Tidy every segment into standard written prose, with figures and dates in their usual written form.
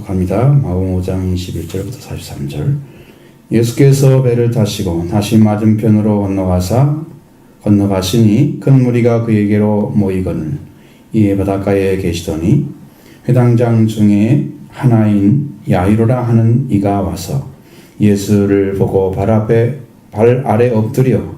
갑니다. 마가복음 5장 21절부터 43절. 예수께서 배를 타시고 다시 맞은편으로 건너가시니 큰 무리가 그에게로 모이거늘 이에 바닷가에 계시더니 회당장 중에 하나인 야이로라 하는 이가 와서 예수를 보고 발 아래 엎드려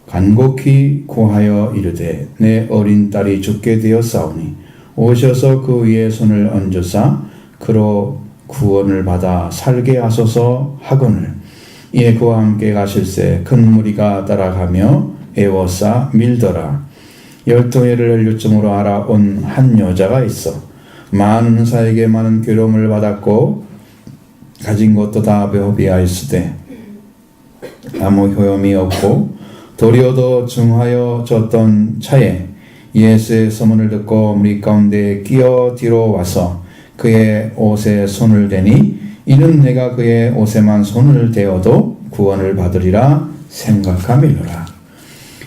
간곡히 구하여 이르되 내 어린 딸이 죽게 되었사오니 오셔서 그 위에 손을 얹으사 그로 구원을 받아 살게 하소서 하거늘 이에 그와 함께 가실새 큰 무리가 따라가며 애워싸 밀더라. 12해를 요점으로 알아온 한 여자가 있어 많은 의사에게 많은 괴로움을 받았고 가진 것도 다 배비하였으되 아무 효험이 없고 도리어 더 중하여 졌던 차에 예수의 소문을 듣고 무리 가운데 끼어 뒤로 와서 그의 옷에 손을 대니 이는 내가 그의 옷에만 손을 대어도 구원을 받으리라 생각함이로라.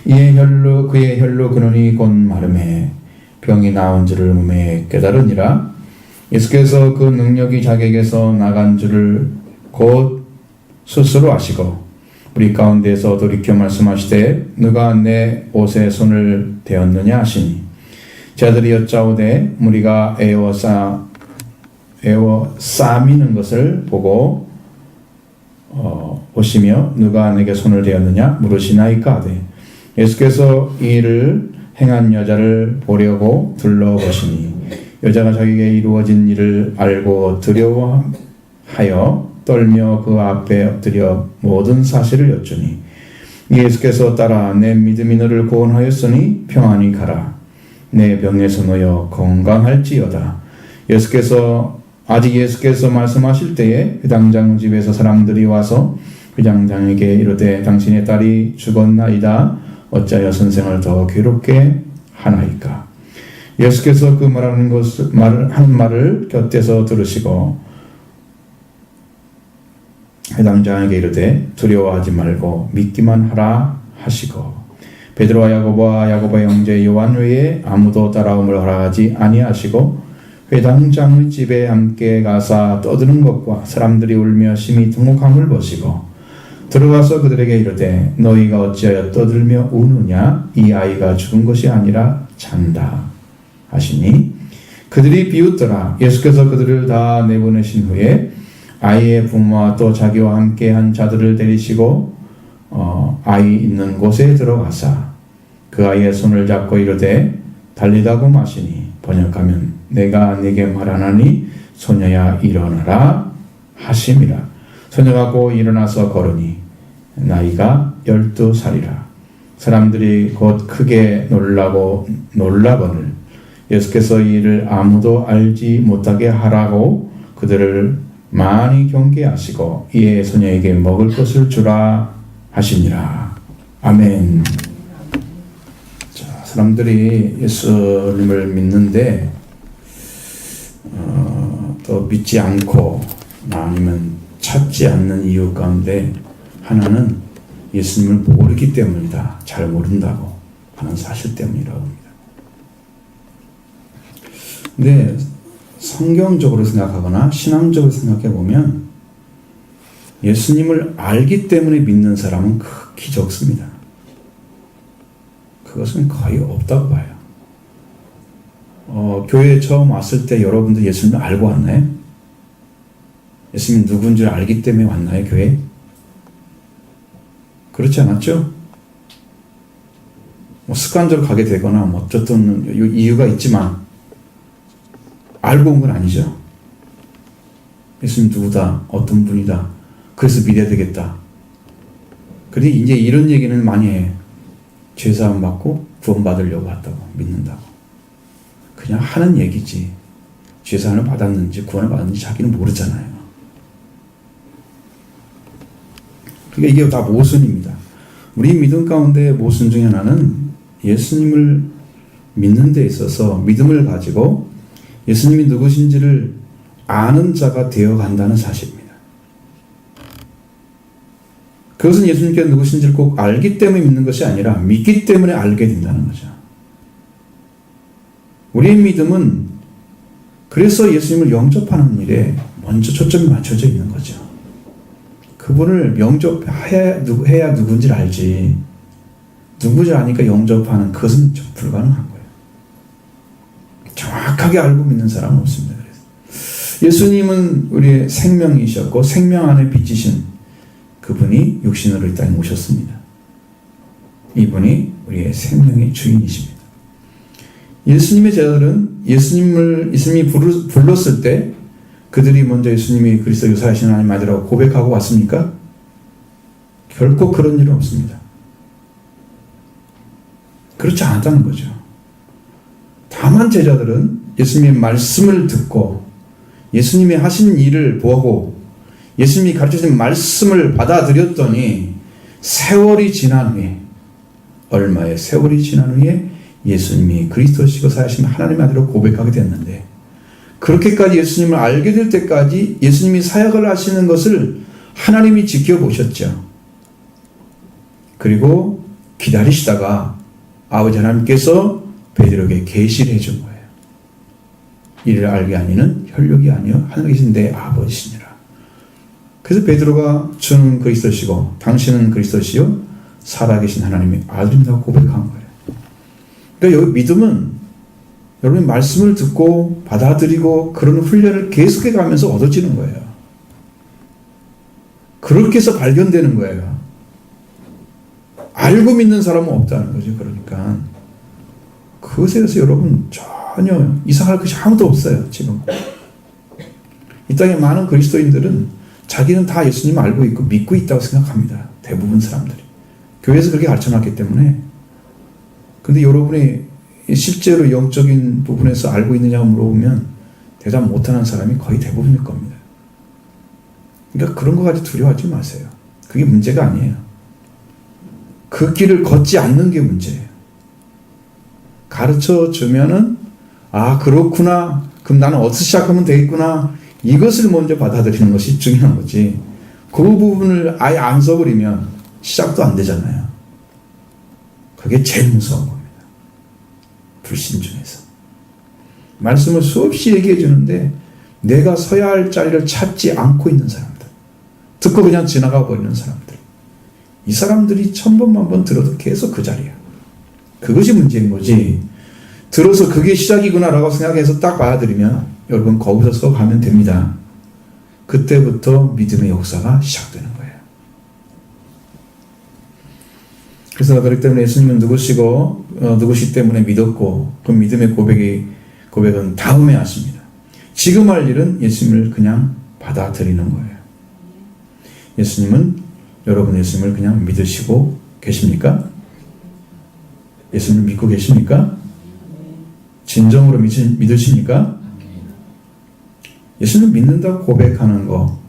이에 그의 혈로 근원이 곧 마름에 병이 나온 줄을 몸에 깨달으니라. 예수께서 그 능력이 자기에게서 나간 줄을 곧 스스로 아시고 우리 가운데서 돌이켜 말씀하시되 누가 내 옷에 손을 대었느냐 하시니 저들이 여짜오되 무리가 싸미는 것을 보고 오시며 누가 내게 손을 대었느냐 물으시나이까 하되 예수께서 이 일을 행한 여자를 보려고 둘러보시니 여자가 자기에게 이루어진 일을 알고 두려워하여 떨며 그 앞에 엎드려 모든 사실을 여쭈니 예수께서 따라 내 믿음이 너를 구원하였으니 평안히 가라. 내 병에서 놓여 건강할지어다. 예수께서 말씀하실 때에 회당장 집에서 사람들이 와서 회당장에게 이르되 당신의 딸이 죽었나이다. 어찌하여 선생을 더 괴롭게 하나이까. 예수께서 그 한 말을 곁에서 들으시고 회당장에게 이르되 두려워하지 말고 믿기만 하라 하시고 베드로와 야고보의 형제 요한 외에 아무도 따라옴을 허락하지 아니하시고 회당장의 집에 함께 가사 떠드는 것과 사람들이 울며 심히 통곡함을 보시고 들어가서 그들에게 이르되 너희가 어찌하여 떠들며 우느냐 이 아이가 죽은 것이 아니라 잔다 하시니 그들이 비웃더라. 예수께서 그들을 다 내보내신 후에 아이의 부모와 또 자기와 함께 한 자들을 데리시고 아이 있는 곳에 들어가사 그 아이의 손을 잡고 이르되 달리다고 마시니 번역하면 내가 네게 말하나니 소녀야 일어나라 하심이라. 소녀가 곧 일어나서 걸으니 나이가 12살이라. 사람들이 곧 크게 놀라거늘 예수께서 이 일을 아무도 알지 못하게 하라고 그들을 많이 경계하시고 이에 소녀에게 먹을 것을 주라 하시니라. 아멘. 자, 사람들이 예수님을 믿는데 또 믿지 않고 아니면 찾지 않는 이유 가운데 하나는 예수님을 모르기 때문이다. 잘 모른다고 하는 사실 때문이라고 합니다. 근데 성경적으로 생각하거나 신앙적으로 생각해 보면 예수님을 알기 때문에 믿는 사람은 극히 적습니다. 그것은 거의 없다고 봐요. 교회에 처음 왔을 때 여러분들 예수님을 알고 왔나요? 예수님 누군 줄 알기 때문에 왔나요, 교회? 그렇지 않았죠? 습관적으로 가게 되거나 어쨌든 이유가 있지만 알고 온 건 아니죠. 예수님 누구다, 어떤 분이다, 그래서 믿어야 되겠다. 근데 이제 이런 얘기는 많이 해요. 죄사함 받고 구원받으려고 왔다고, 믿는다고. 그냥 하는 얘기지. 죄사함을 받았는지 구원을 받았는지 자기는 모르잖아요. 그러니까 이게 다 모순입니다. 우리 믿음 가운데 모순 중에 하나는 예수님을 믿는 데 있어서 믿음을 가지고 예수님이 누구신지를 아는 자가 되어 간다는 사실입니다. 그것은 예수님께서 누구신지를 꼭 알기 때문에 믿는 것이 아니라 믿기 때문에 알게 된다는 거죠. 우리의 믿음은 그래서 예수님을 영접하는 일에 먼저 초점이 맞춰져 있는 거죠. 그분을 영접해야 누군지를 알지. 누군지 아니까 영접하는 그것은 좀 불가능한 거예요. 정확하게 알고 믿는 사람은 없습니다. 그래서 예수님은 우리의 생명이셨고 생명 안에 빛이신 그분이 육신으로 이 땅에 오셨습니다. 이분이 우리의 생명의 주인이십니다. 예수님의 제자들은 예수님이 불렀을 때 그들이 먼저 예수님이 그리스도 유사하신 하나님 아들이라고 고백하고 왔습니까? 결코 그런 일은 없습니다. 그렇지 않았다는 거죠. 다만 제자들은 예수님의 말씀을 듣고 예수님이 하신 일을 보고 예수님이 가르쳐주신 말씀을 받아들였더니 세월이 지난 후에 얼마의 세월이 지난 후에 예수님이 그리스도시고 사신 하나님의 아들로 고백하게 됐는데 그렇게까지 예수님을 알게 될 때까지 예수님이 사역을 하시는 것을 하나님이 지켜보셨죠. 그리고 기다리시다가 아버지 하나님께서 베드로에게 계시를 해준 거예요. 이를 알게 하니는 혈육이 아니요 하늘에 계신 내 아버지시니라. 그래서 베드로가 주는 그리스도시고 당신은 그리스도시요 살아계신 하나님의 아들이라고 고백한 거예요. 그러니까 여기 믿음은 여러분이 말씀을 듣고 받아들이고 그런 훈련을 계속해 가면서 얻어지는 거예요. 그렇게 해서 발견되는 거예요. 알고 믿는 사람은 없다는 거죠. 그러니까 그것에 대해서 여러분 전혀 이상할 것이 아무도 없어요. 지금 이 땅에 많은 그리스도인들은 자기는 다 예수님 알고 있고 믿고 있다고 생각합니다. 대부분 사람들이 교회에서 그렇게 가르쳐놨기 때문에. 근데 여러분이 실제로 영적인 부분에서 알고 있느냐고 물어보면 대답 못하는 사람이 거의 대부분일 겁니다. 그러니까 그런 거 가지고 두려워하지 마세요. 그게 문제가 아니에요. 그 길을 걷지 않는 게 문제예요. 가르쳐 주면은 아 그렇구나. 그럼 나는 어디서 시작하면 되겠구나. 이것을 먼저 받아들이는 것이 중요한 거지. 그 부분을 아예 안 써버리면 시작도 안 되잖아요. 그게 제일 무서운 겁니다. 불신중에서. 말씀을 수없이 얘기해 주는데 내가 서야 할 자리를 찾지 않고 있는 사람들. 듣고 그냥 지나가 버리는 사람들. 이 사람들이 1000번 들어도 계속 그 자리야. 그것이 문제인 거지. 들어서 그게 시작이구나라고 생각해서 딱 받아들이면 여러분 거기서 서 가면 됩니다. 그때부터 믿음의 역사가 시작되는 거예요. 그래서 그렇기 때문에 예수님은 누구시기 때문에 믿었고 그 믿음의 고백은 다음에 하십니다. 지금 할 일은 예수님을 그냥 받아들이는 거예요. 여러분 예수님을 그냥 믿으시고 계십니까? 예수님을 믿고 계십니까? 진정으로 믿으십니까? 예수님을 믿는다고 고백하는 거,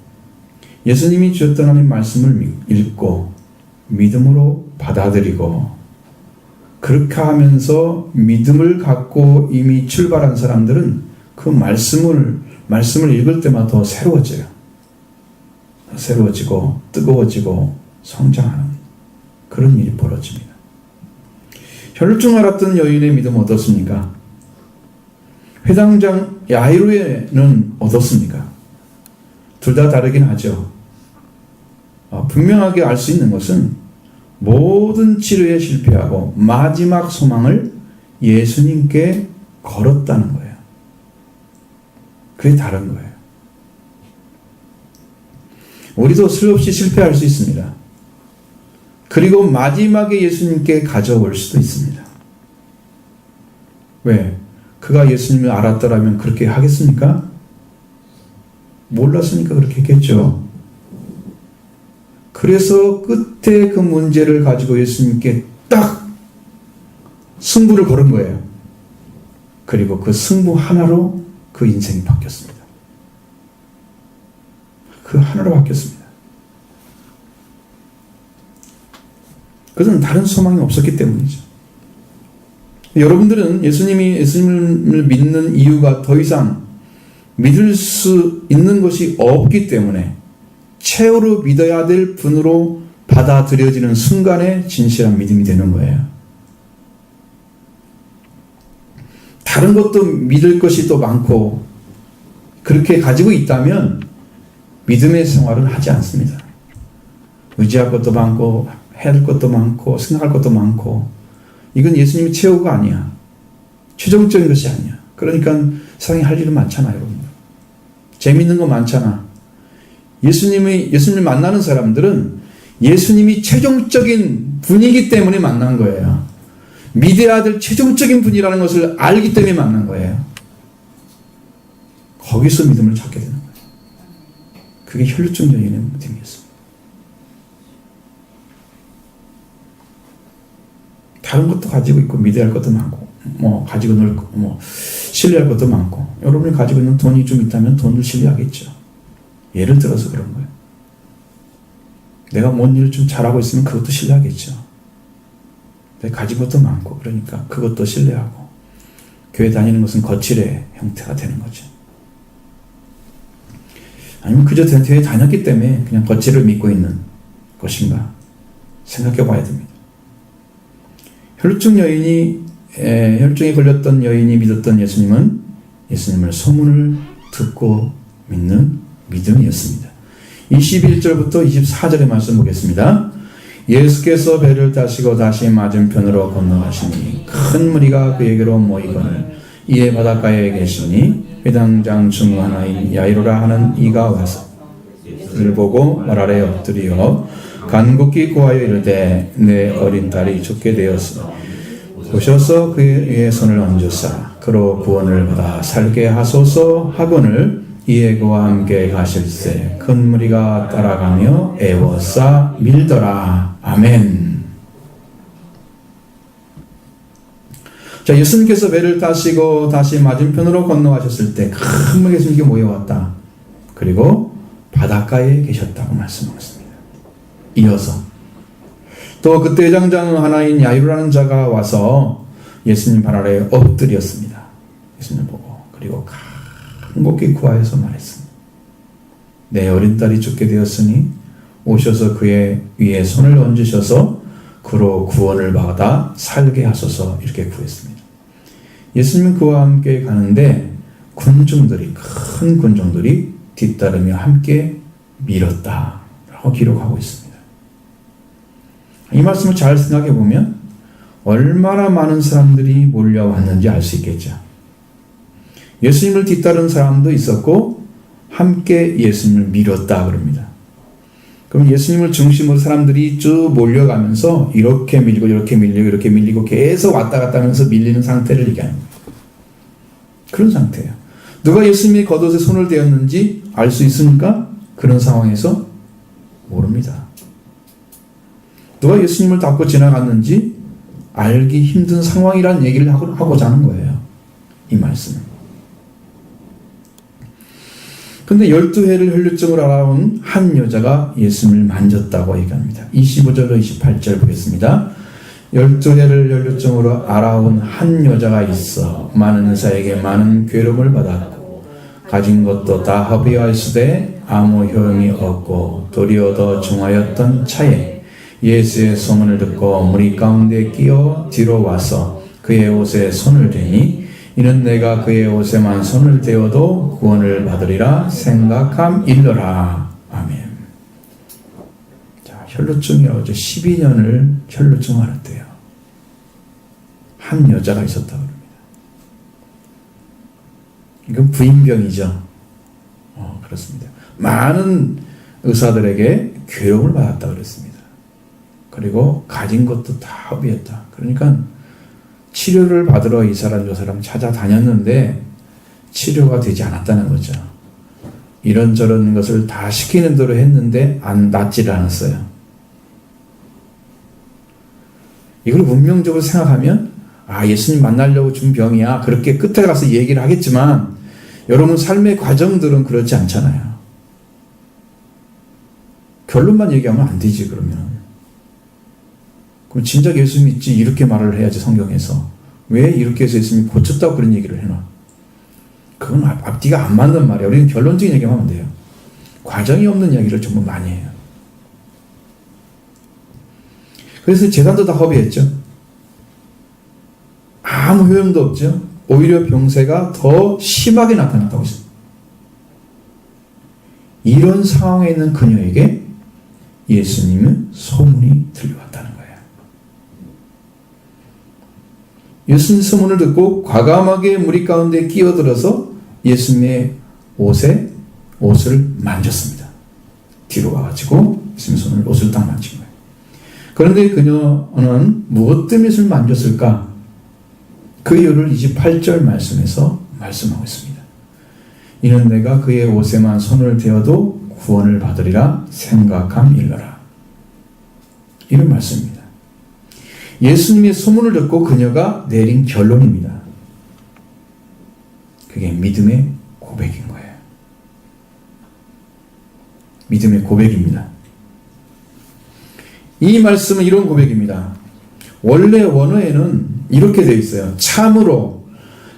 예수님이 주셨던 하나님 말씀을 읽고 믿음으로 받아들이고 그렇게 하면서 믿음을 갖고 이미 출발한 사람들은 그 말씀을 읽을 때마다 더 새로워져요. 새로워지고 뜨거워지고 성장하는 그런 일이 벌어집니다. 혈중 앓았던 여인의 믿음은 어떻습니까? 회당장 야이로에는 어떻습니까? 둘 다 다르긴 하죠. 분명하게 알 수 있는 것은 모든 치료에 실패하고 마지막 소망을 예수님께 걸었다는 거예요. 그게 다른 거예요. 우리도 수없이 실패할 수 있습니다. 그리고 마지막에 예수님께 가져올 수도 있습니다. 왜? 그가 예수님을 알았더라면 그렇게 하겠습니까? 몰랐으니까 그렇게 했겠죠. 그래서 끝에 그 문제를 가지고 예수님께 딱 승부를 걸은 거예요. 그리고 그 승부 하나로 그 인생이 바뀌었습니다. 그 하나로 바뀌었습니다. 그것은 다른 소망이 없었기 때문이죠. 여러분들은 예수님을 믿는 이유가 더 이상 믿을 수 있는 것이 없기 때문에 최후로 믿어야 될 분으로 받아들여지는 순간에 진실한 믿음이 되는 거예요. 다른 것도 믿을 것이 또 많고 그렇게 가지고 있다면 믿음의 생활을 하지 않습니다. 의지할 것도 많고 해야 될 것도 많고 생각할 것도 많고 이건 예수님의 최후가 아니야. 최종적인 것이 아니야. 그러니까 세상에 할 일은 많잖아, 여러분. 재밌는 거 많잖아. 예수님을 만나는 사람들은 예수님이 최종적인 분이기 때문에 만난 거예요. 믿어야 될 최종적인 분이라는 것을 알기 때문에 만난 거예요. 거기서 믿음을 찾게 되는 거예요. 그게 혈루증 여인의 믿음이었습니다. 다른 것도 가지고 있고 믿어야 할 것도 많고 가지고 놀 신뢰할 것도 많고 여러분이 가지고 있는 돈이 좀 있다면 돈을 신뢰하겠죠. 예를 들어서 그런 거예요. 내가 뭔 일을 좀 잘하고 있으면 그것도 신뢰하겠죠. 내가 가진 것도 많고 그러니까 그것도 신뢰하고 교회 다니는 것은 거칠의 형태가 되는 거죠. 아니면 그저 교회 다녔기 때문에 그냥 거칠을 믿고 있는 것인가 생각해 봐야 됩니다. 혈증에 걸렸던 여인이 믿었던 예수님을 소문을 듣고 믿는 믿음이었습니다. 21절부터 24절의 말씀 보겠습니다. 예수께서 배를 타시고 다시 맞은편으로 건너가시니 큰 무리가 그에게로 모이거늘 이에 바닷가에 계시니 회당장 중 하나인 야이로라 하는 이가 와서 그를 보고 말 아래 엎드려 간곡히 구하여 이르되 내 어린 딸이 죽게 되었으니 오셔서 그의 위에 손을 얹으사 그로 구원을 받아 살게 하소서 하거늘 이에 그와 함께 가실새 큰 무리가 따라가며 애워싸 밀더라. 아멘. 자, 예수님께서 배를 타시고 다시 맞은편으로 건너가셨을 때 큰 무리가 예수님께 모여왔다. 그리고 바닷가에 계셨다고 말씀하셨습니다. 이어서 또 그때 회당장 하나인 야이로라는 자가 와서 예수님 발 아래에 엎드렸습니다. 예수님을 보고 그리고 간곡히 구하여서 말했습니다. 내 어린 딸이 죽게 되었으니 오셔서 그의 위에 손을 얹으셔서 그로 구원을 받아 살게 하소서 이렇게 구했습니다. 예수님은 그와 함께 가는데 큰 군중들이 뒤따르며 함께 밀었다라고 기록하고 있습니다. 이 말씀을 잘 생각해 보면 얼마나 많은 사람들이 몰려왔는지 알 수 있겠죠. 예수님을 뒤따른 사람도 있었고 함께 예수님을 밀었다 그럽니다. 그럼 예수님을 중심으로 사람들이 쭉 몰려가면서 이렇게 밀리고 이렇게 밀리고 이렇게 밀리고 계속 왔다 갔다 하면서 밀리는 상태를 얘기하는 거예요. 그런 상태예요. 누가 예수님이 겉옷에 손을 대었는지 알 수 있습니까? 그런 상황에서 모릅니다. 누가 예수님을 닦고 지나갔는지 알기 힘든 상황이라는 얘기를 하고자 하는 거예요. 이 말씀은. 근데 12회를 혈루증을 알아온 한 여자가 예수님을 만졌다고 얘기합니다. 25절로 28절 보겠습니다. 12회를 혈루증으로 알아온 한 여자가 있어 많은 의사에게 많은 괴로움을 받았고 가진 것도 다 허비하였으되 아무 효용이 없고 도리어 더 중하였던 차에 예수의 소문을 듣고 무리 가운데 끼어 뒤로 와서 그의 옷에 손을 대니 이는 내가 그의 옷에만 손을 대어도 구원을 받으리라 생각함일러라. 아멘. 자, 혈루증이라고 하죠. 12년을 혈루증 앓았대요. 한 여자가 있었다고 합니다. 이건 부인병이죠. 그렇습니다. 많은 의사들에게 괴로움을 받았다 그랬습니다. 그리고 가진 것도 다 허비했다. 그러니까 치료를 받으러 이 사람 저 사람 찾아다녔는데 치료가 되지 않았다는 거죠. 이런저런 것을 다 시키는 대로 했는데 낫지를 않았어요. 이걸 문명적으로 생각하면 예수님 만나려고 준 병이야. 그렇게 끝에 가서 얘기를 하겠지만 여러분 삶의 과정들은 그렇지 않잖아요. 결론만 얘기하면 안 되지 그러면. 그럼 진작 예수 믿지 이렇게 말을 해야지 성경에서. 왜 이렇게 해서 예수님이 고쳤다고 그런 얘기를 해놔. 그건 앞뒤가 안 맞는 말이야. 우리는 결론적인 얘기만 하면 돼요. 과정이 없는 이야기를 전부 많이 해요. 그래서 재산도 다 허비했죠. 아무 효용도 없죠. 오히려 병세가 더 심하게 나타났다고 했습니다. 이런 상황에 있는 그녀에게 예수님은 소문이 들려왔다는 거예요. 예수님 소문을 듣고 과감하게 무리 가운데 끼어들어서 예수님의 옷을 만졌습니다. 뒤로 와가지고 예수님의 옷을 딱 만진 거예요. 그런데 그녀는 무엇 때문에 옷을 만졌을까? 그 이유를 28절 말씀에서 말씀하고 있습니다. 이는 내가 그의 옷에만 손을 대어도 구원을 받으리라 생각함일러라. 이런 말씀입니다. 예수님의 소문을 듣고 그녀가 내린 결론입니다. 그게 믿음의 고백인 거예요. 믿음의 고백입니다. 이 말씀은 이런 고백입니다. 원래 원어에는 이렇게 되어 있어요. 참으로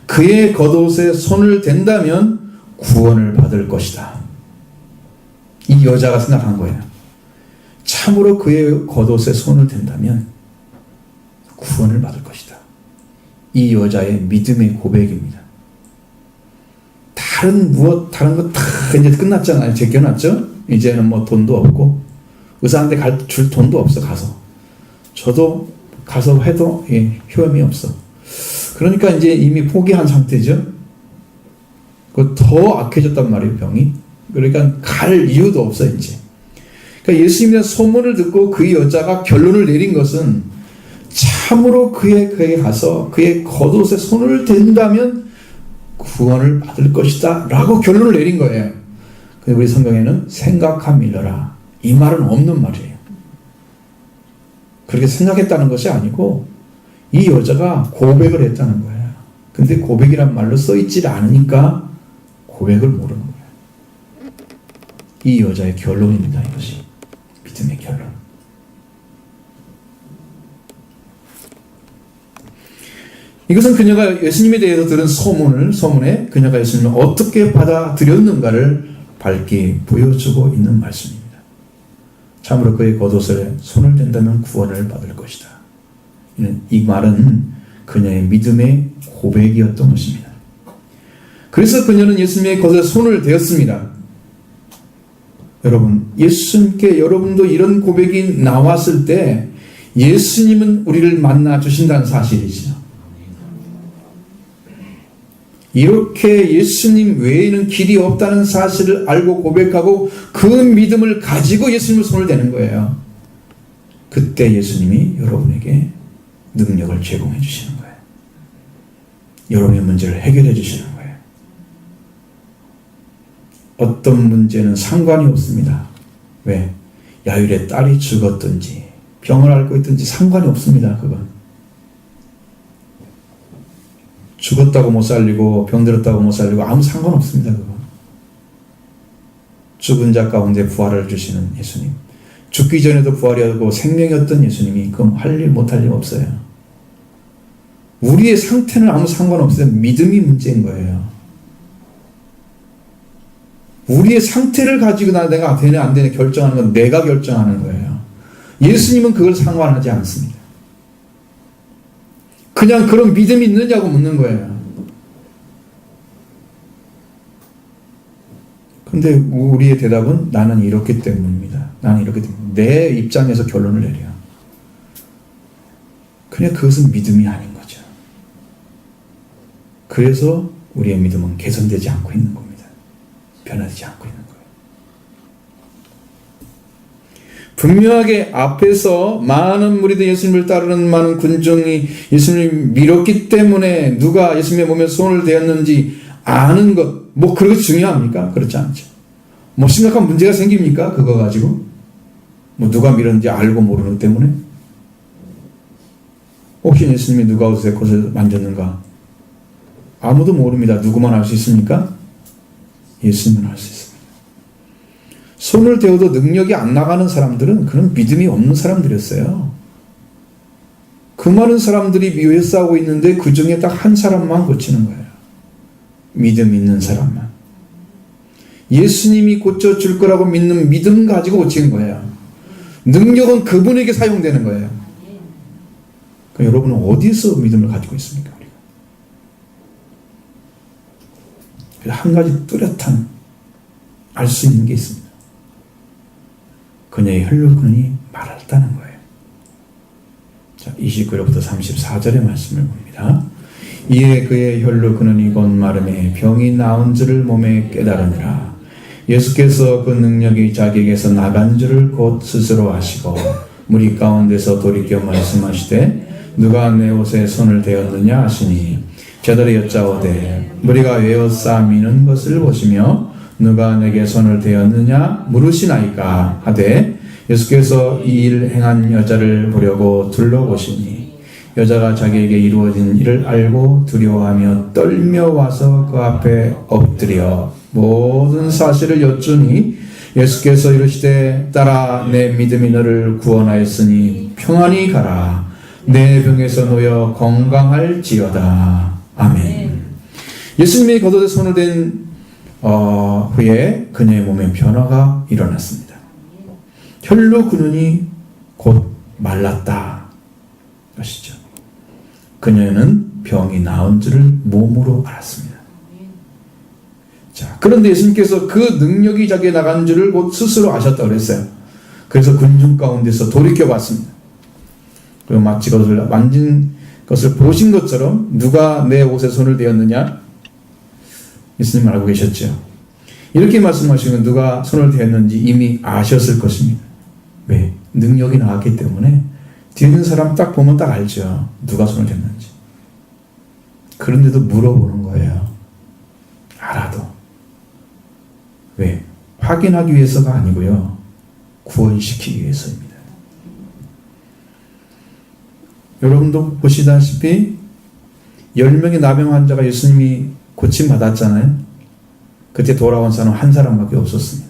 그의 겉옷에 손을 댄다면 구원을 받을 것이다. 이 여자가 생각한 거예요. 참으로 그의 겉옷에 손을 댄다면 구원을 받을 것이다. 이 여자의 믿음의 고백입니다. 다른 거 다 이제 끝났잖아요. 제껴놨죠? 이제는 뭐 돈도 없고 의사한테 줄 돈도 없어. 저도 가서 해도 효험이 없어. 그러니까 이제 이미 포기한 상태죠. 더 악해졌단 말이에요, 병이. 그러니까 갈 이유도 없어 이제. 그러니까 예수님의 소문을 듣고 그 여자가 결론을 내린 것은 참으로 그에게 가서 그의 겉옷에 손을 댄다면 구원을 받을 것이다 라고 결론을 내린 거예요. 근데 우리 성경에는 생각함일러라. 이 말은 없는 말이에요. 그렇게 생각했다는 것이 아니고 이 여자가 고백을 했다는 거예요. 근데 고백이란 말로 써있지 않으니까 고백을 모르는 거예요. 이 여자의 결론입니다. 이것이 믿음의 결론. 이것은 그녀가 예수님에 대해서 들은 소문에 그녀가 예수님을 어떻게 받아들였는가를 밝게 보여주고 있는 말씀입니다. 참으로 그의 겉옷에 손을 댄다면 구원을 받을 것이다. 이 말은 그녀의 믿음의 고백이었던 것입니다. 그래서 그녀는 예수님의 겉에 손을 대었습니다. 여러분, 예수님께 여러분도 이런 고백이 나왔을 때 예수님은 우리를 만나 주신다는 사실이죠. 이렇게 예수님 외에는 길이 없다는 사실을 알고 고백하고 그 믿음을 가지고 예수님을 손을 대는 거예요. 그때 예수님이 여러분에게 능력을 제공해 주시는 거예요. 여러분의 문제를 해결해 주시는 거예요. 어떤 문제는 상관이 없습니다. 왜? 야율의 딸이 죽었든지 병을 앓고 있든지 상관이 없습니다. 그건. 죽었다고 못 살리고 병들었다고 못 살리고 아무 상관없습니다. 그건. 죽은 자 가운데 부활을 주시는 예수님. 죽기 전에도 부활이었고 생명이었던 예수님이 그럼 할 일 못할 일 없어요. 우리의 상태는 아무 상관없어요. 믿음이 문제인 거예요. 우리의 상태를 가지고 내가 되냐 안 되냐 결정하는 건 내가 결정하는 거예요. 예수님은 그걸 상관하지 않습니다. 그냥 그런 믿음이 있느냐고 묻는 거예요. 근데 우리의 대답은 나는 이렇기 때문입니다. 나는 이렇기 때문에 내 입장에서 결론을 내려. 그냥 그것은 믿음이 아닌 거죠. 그래서 우리의 믿음은 개선되지 않고 있는 겁니다. 변하지 않고 있는 거예요. 분명하게 앞에서 많은 무리들 예수님을 따르는 많은 군중이 예수님을 밀었기 때문에 누가 예수님의 몸에 손을 대었는지 아는 것, 뭐 그렇게 중요합니까? 그렇지 않죠. 뭐 심각한 문제가 생깁니까? 그거 가지고? 뭐 누가 밀었는지 알고 모르는 것 때문에? 혹시 예수님이 누가 옷에 겉을 만졌는가? 아무도 모릅니다. 누구만 알 수 있습니까? 예수님은 알 수 있습니다. 손을 대어도 능력이 안 나가는 사람들은 그런 믿음이 없는 사람들이었어요. 그 많은 사람들이 미워에 싸우고 있는데 그 중에 딱 한 사람만 고치는 거예요. 믿음 있는 사람만. 예수님이 고쳐줄 거라고 믿는 믿음 가지고 고치는 거예요. 능력은 그분에게 사용되는 거예요. 그럼 여러분은 어디서 믿음을 가지고 있습니까? 우리가? 한 가지 뚜렷한 알 수 있는 게 있습니다. 그녀의 혈루근이 말랐다는 거예요. 자, 29절부터 34절의 말씀을 봅니다. 이에 그의 혈루근이 곧 마름에 병이 나은 줄을 몸에 깨달으니라. 예수께서 그 능력이 자기에게서 나간 줄을 곧 스스로 아시고 무리 가운데서 돌이켜 말씀하시되 누가 내 옷에 손을 대었느냐 하시니 제자들이 여짜오되 무리가 외워싸미는 것을 보시며 누가 내게 손을 대었느냐 물으시나이까 하되 예수께서 이 일을 행한 여자를 보려고 둘러보시니 여자가 자기에게 이루어진 일을 알고 두려워하며 떨며 와서 그 앞에 엎드려 모든 사실을 여쭈니 예수께서 이르시되 딸아 내 믿음이 너를 구원하였으니 평안히 가라 내 병에서 놓여 건강할지어다. 아멘. 예수님이 겉옷에 손을 댄 후에 그녀의 몸에 변화가 일어났습니다. 혈루근이 곧 말랐다 것이죠. 그녀는 병이 나은 줄을 몸으로 알았습니다. 자, 그런데 예수님께서 그 능력이 자기에 나간 줄을 곧 스스로 아셨다고 그랬어요. 그래서 군중 가운데서 돌이켜 봤습니다. 그리고 마치 그것을 만진 것을 보신 것처럼 누가 내 옷에 손을 대었느냐? 예수님은 알고 계셨죠. 이렇게 말씀하시면 누가 손을 대었는지 이미 아셨을 것입니다. 왜? 능력이 나왔기 때문에 뒤에 있는 사람 딱 보면 딱 알죠. 누가 손을 댔는지. 그런데도 물어보는 거예요. 알아도. 왜? 확인하기 위해서가 아니고요. 구원시키기 위해서입니다. 여러분도 보시다시피 10명의 나병 환자가 예수님이 고침받았잖아요. 그때 돌아온 사람은 한 사람밖에 없었습니다.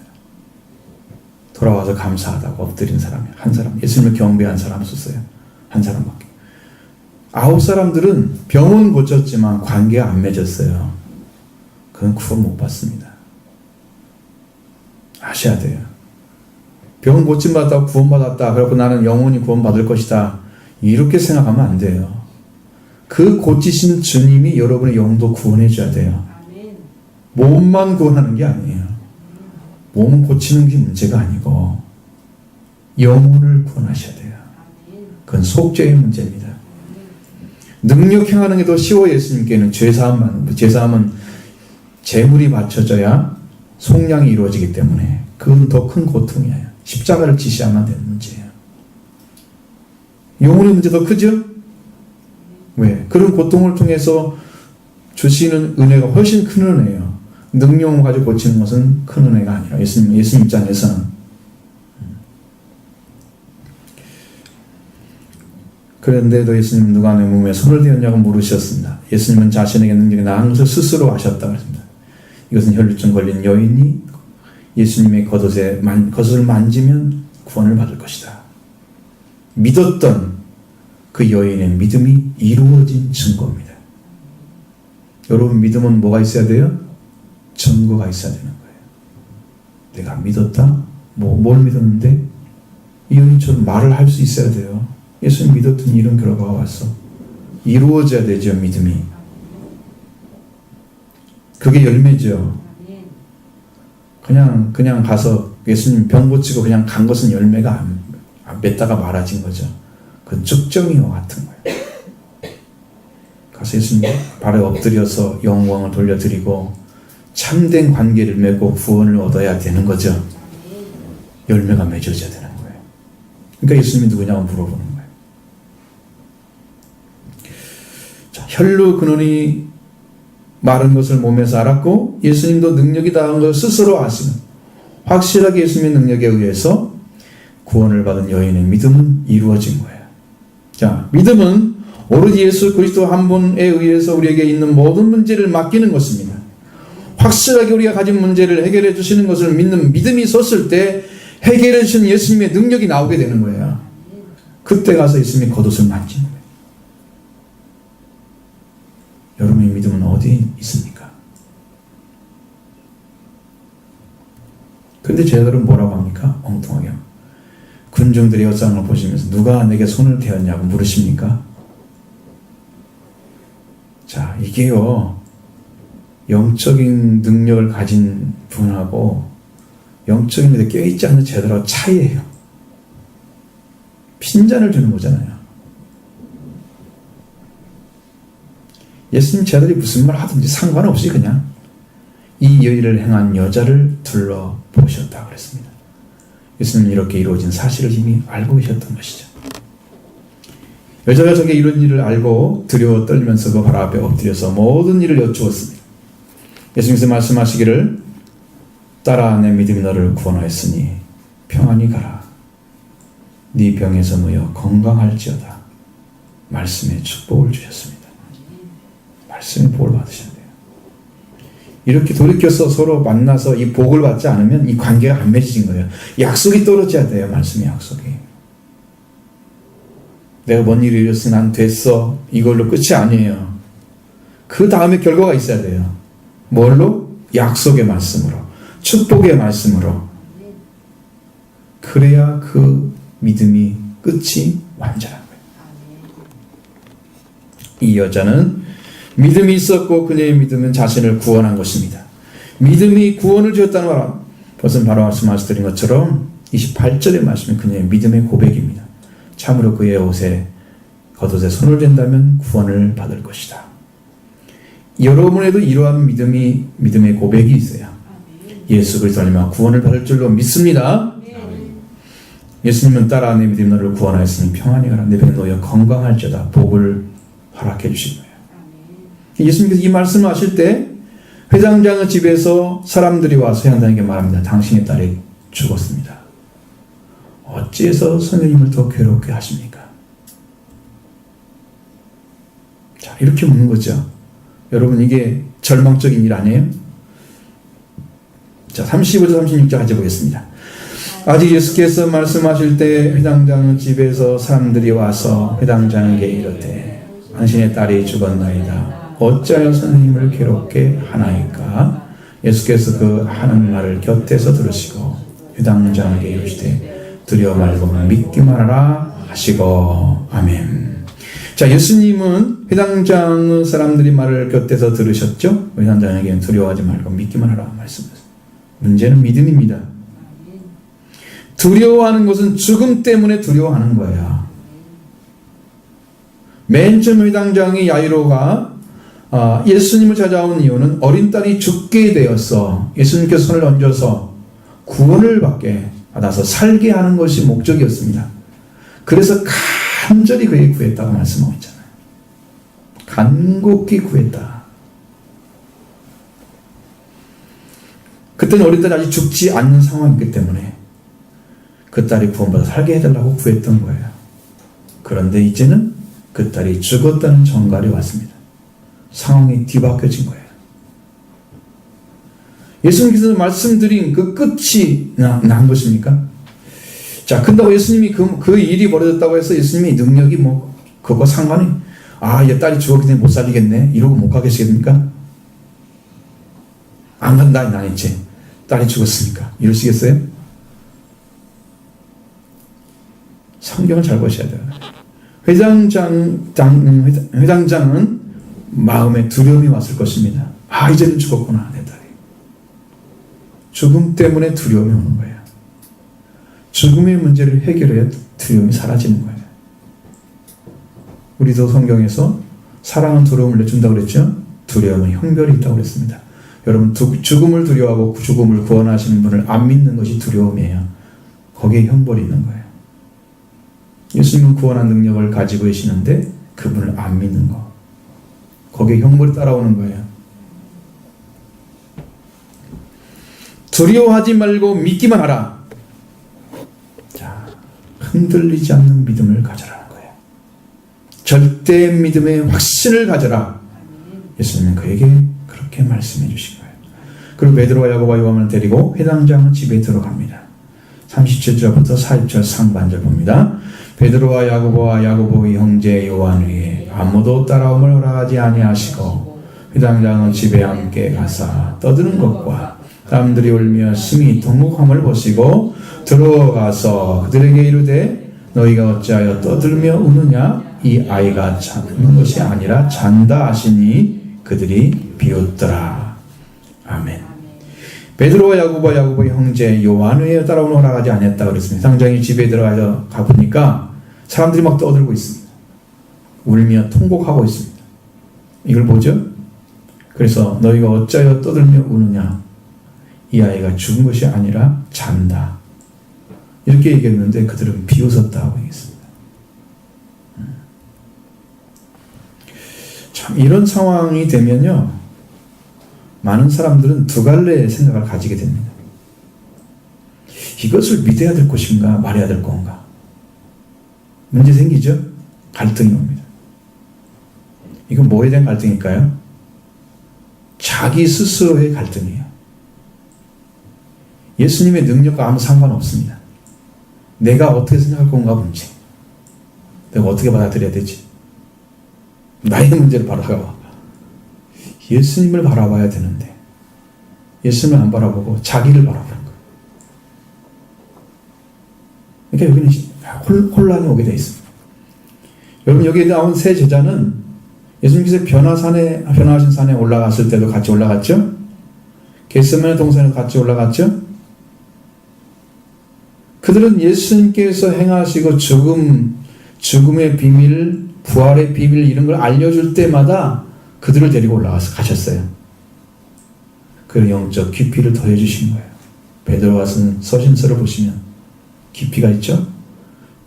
돌아와서 감사하다고 엎드린 사람이 한 사람. 예수님을 경배한 사람 없었어요. 한 사람밖에. 9사람들은 병은 고쳤지만 관계가 안 맺었어요. 그건 구원 못 받습니다. 아셔야 돼요. 병은 고침받았다고 구원받았다. 그래서 나는 영원히 구원받을 것이다. 이렇게 생각하면 안 돼요. 그 고치신 주님이 여러분의 영도 구원해 줘야 돼요. 몸만 구원하는 게 아니에요. 몸은 고치는 게 문제가 아니고 영혼을 구원하셔야 돼요. 그건 속죄의 문제입니다. 능력 행하는 게 더 쉬워. 예수님께는 죄사함은 제물이 바쳐져야 속량이 이루어지기 때문에 그건 더 큰 고통이에요. 십자가를 지시하면 되는 문제예요. 영혼의 문제 더 크죠? 왜? 그런 고통을 통해서 주시는 은혜가 훨씬 큰 은혜예요. 능력을 가지고 고치는 것은 큰 은혜가 아니라 예수님 입장에서는. 그런데도 예수님 누가 내 몸에 손을 대었냐고 물으셨습니다. 예수님은 자신에게 능력이 나은 것을 스스로 아셨다고 했습니다. 이것은 혈루증 걸린 여인이 예수님의 겉옷을 만지면 구원을 받을 것이다. 믿었던 그 여인의 믿음이 이루어진 증거입니다. 여러분 믿음은 뭐가 있어야 돼요? 증거가 있어야 되는 거예요. 내가 믿었다? 뭘 믿었는데? 이 여인처럼 말을 할 수 있어야 돼요. 예수님 믿었던 이런 결과가 왔어. 이루어져야 되죠, 믿음이. 그게 열매죠. 그냥 가서 예수님 병 고치고 그냥 간 것은 열매가 안 맺다가 말아진 거죠. 그 쭉정이와 같은 거예요. 가서 예수님 발에 엎드려서 영광을 돌려드리고 참된 관계를 맺고 구원을 얻어야 되는 거죠. 열매가 맺어져야 되는 거예요. 그러니까 예수님이 누구냐고 물어보는 거예요. 자, 혈루 근원이 마른 것을 몸에서 알았고 예수님도 능력이 다한 것을 스스로 아시는 확실하게 예수님의 능력에 의해서 구원을 받은 여인의 믿음은 이루어진 거예요. 자, 믿음은 오로지 예수 그리스도 한 분에 의해서 우리에게 있는 모든 문제를 맡기는 것입니다. 확실하게 우리가 가진 문제를 해결해 주시는 것을 믿는 믿음이 섰을 때 해결해 주시는 예수님의 능력이 나오게 되는 거예요. 그때 가서 예수님의 겉옷을 만지는 거예요. 여러분의 믿음은 어디에 있습니까? 그런데 제자들은 뭐라고 합니까? 엉뚱하게 군중들의 여상을 보시면서 누가 내게 손을 대었냐고 물으십니까? 자, 이게요 영적인 능력을 가진 분하고 영적인 것에 껴있지 않는 제자들하고 차이예요. 핀잔을 주는 거잖아요. 예수님 제자들이 무슨 말 하든지 상관없이 그냥 이 일을 행한 여자를 둘러보셨다고 그랬습니다. 예수님은 이렇게 이루어진 사실을 이미 알고 계셨던 것이죠. 여자가 저게 이런 일을 알고 두려워 떨면서 그 발 앞에 엎드려서 모든 일을 여쭈었습니다. 예수님께서 말씀하시기를 딸아 내 믿음이 너를 구원하였으니 평안히 가라. 네 병에서 놓여 건강할지어다. 말씀에 축복을 주셨습니다. 말씀의 복을 받으셨네요. 이렇게 돌이켜서 서로 만나서 이 복을 받지 않으면 이 관계가 안 맺어진 거예요. 약속이 떨어져야 돼요. 말씀의 약속이. 내가 뭔 일을 이뤘으니 난 됐어. 이걸로 끝이 아니에요. 그 다음에 결과가 있어야 돼요. 뭘로? 약속의 말씀으로. 축복의 말씀으로. 그래야 그 믿음이 끝이 완전한 거예요. 이 여자는 믿음이 있었고 그녀의 믿음은 자신을 구원한 것입니다. 믿음이 구원을 주었다는 말, 벌써 바로 말씀드린 것처럼 28절의 말씀은 그녀의 믿음의 고백입니다. 참으로 그의 겉옷에 손을 댄다면 구원을 받을 것이다. 여러분에도 이러한 믿음의 고백이 있어요. 예수 그리스도 안에만 구원을 받을 줄로 믿습니다. 예수님은 딸아 내 믿음이 너를 구원하였으니 평안히 가라. 내 병에 놓여 건강할지어다. 복을 허락해 주신 거예요. 예수님께서 이 말씀을 하실 때 회장장의 집에서 사람들이 와서 회장장에게 말합니다. 당신의 딸이 죽었습니다. 어찌해서 선생님을 더 괴롭게 하십니까? 자, 이렇게 묻는 거죠. 여러분 이게 절망적인 일 아니에요? 자, 35절 36절 같이 보겠습니다. 아직 예수께서 말씀하실 때 회당장 집에서 사람들이 와서 회당장에게 이르되 당신의 딸이 죽었나이다. 어찌하여 선생님을 괴롭게 하나이까? 예수께서 그 하는 말을 곁에서 들으시고 회당장에게 이르시되 두려워 말고 믿기만 하라 하시고. 아멘. 자, 예수님은 회당장 사람들이 말을 곁에서 들으셨죠? 회당장에게는 두려워하지 말고 믿기만 하라 말씀하셨습니다. 문제는 믿음입니다. 두려워하는 것은 죽음 때문에 두려워하는 거예요. 맨 처음 회당장이 야이로가 예수님을 찾아온 이유는 어린 딸이 죽게 되어서 예수님께서 손을 얹어서 구원을 받아서 살게 하는 것이 목적이었습니다. 그래서 간절히 그에게 구했다고 말씀하고 있잖아요. 간곡히 구했다. 그때는 어린 딸이 아직 죽지 않는 상황이기 때문에 그 딸이 구원받아 살게 해달라고 구했던 거예요. 그런데 이제는 그 딸이 죽었다는 전갈이 왔습니다. 상황이 뒤바뀌어진 거예요. 예수님께서 말씀드린 그 끝이 난 것입니까? 자, 근다고 예수님이 그 일이 벌어졌다고 해서 예수님이 능력이 그거 상관이, 얘 딸이 죽었기 때문에 못 살리겠네. 이러고 못 가겠습니까? 안 간다, 난 이제. 딸이 죽었으니까. 이러시겠어요? 성경을 잘 보셔야 돼요. 회당장은 마음에 두려움이 왔을 것입니다. 이제는 죽었구나, 내 딸이. 죽음 때문에 두려움이 오는 거예요. 죽음의 문제를 해결해야 두려움이 사라지는 거예요. 우리도 성경에서 사랑은 두려움을 내준다고 그랬죠? 두려움은 형별이 있다고 그랬습니다. 여러분, 죽음을 두려워하고 죽음을 구원하시는 분을 안 믿는 것이 두려움이에요. 거기에 형벌이 있는 거예요. 예수님은 구원한 능력을 가지고 계시는데 그분을 안 믿는 거. 거기에 형벌이 따라오는 거예요. 두려워하지 말고 믿기만 하라. 자, 흔들리지 않는 믿음을 가져라는 거예요. 절대 믿음의 확신을 가져라. 예수님은 그에게 그렇게 말씀해 주신 거예요. 그리고 베드로와 야고보와 요한을 데리고 회당장은 집에 들어갑니다. 37절부터 40절 상반절 봅니다. 베드로와 야고보의 형제 요한에게 아무도 따라옴을 허락하지 아니하시고 회당장은 집에 함께 가사 떠드는 것과 사람들이 울며 심히 통곡함을 보시고 들어가서 그들에게 이르되 너희가 어찌하여 떠들며 우느냐? 이 아이가 자는 것이 아니라 잔다 하시니 그들이 비웃더라. 아멘. 베드로와 야고보의 형제 요한을 따라오는 허락하지 않았다 그랬습니다. 상장이 집에 들어가서 가보니까 사람들이 막 떠들고 있습니다. 울며 통곡하고 있습니다. 이걸 보죠? 그래서 너희가 어찌하여 떠들며 우느냐? 이 아이가 죽은 것이 아니라 잔다. 이렇게 얘기했는데 그들은 비웃었다고 얘기했습니다. 참 이런 상황이 되면요, 많은 사람들은 두 갈래의 생각을 가지게 됩니다. 이것을 믿어야 될 것인가 말해야 될 건가? 문제 생기죠? 갈등이 옵니다. 이건 뭐에 대한 갈등일까요? 자기 스스로의 갈등이에요. 예수님의 능력과 아무 상관없습니다. 내가 어떻게 생각할 건가 문제. 내가 어떻게 받아들여야 되지? 나의 문제를 바라봐. 예수님을 바라봐야 되는데 예수님을 안 바라보고 자기를 바라보는 거예요. 그러니까 여기는 혼란이 오게 되어 있습니다. 여러분, 여기에 나온 세 제자는 예수님께서 변화하신 산에 올라갔을 때도 같이 올라갔죠? 겟세마네 동산에도 같이 올라갔죠? 그들은 예수님께서 행하시고 죽음의 비밀, 부활의 비밀 이런 걸 알려줄 때마다 그들을 데리고 가셨어요. 그 영적 깊이를 더해주신 거예요. 베드로가 쓴 서신서를 보시면 깊이가 있죠?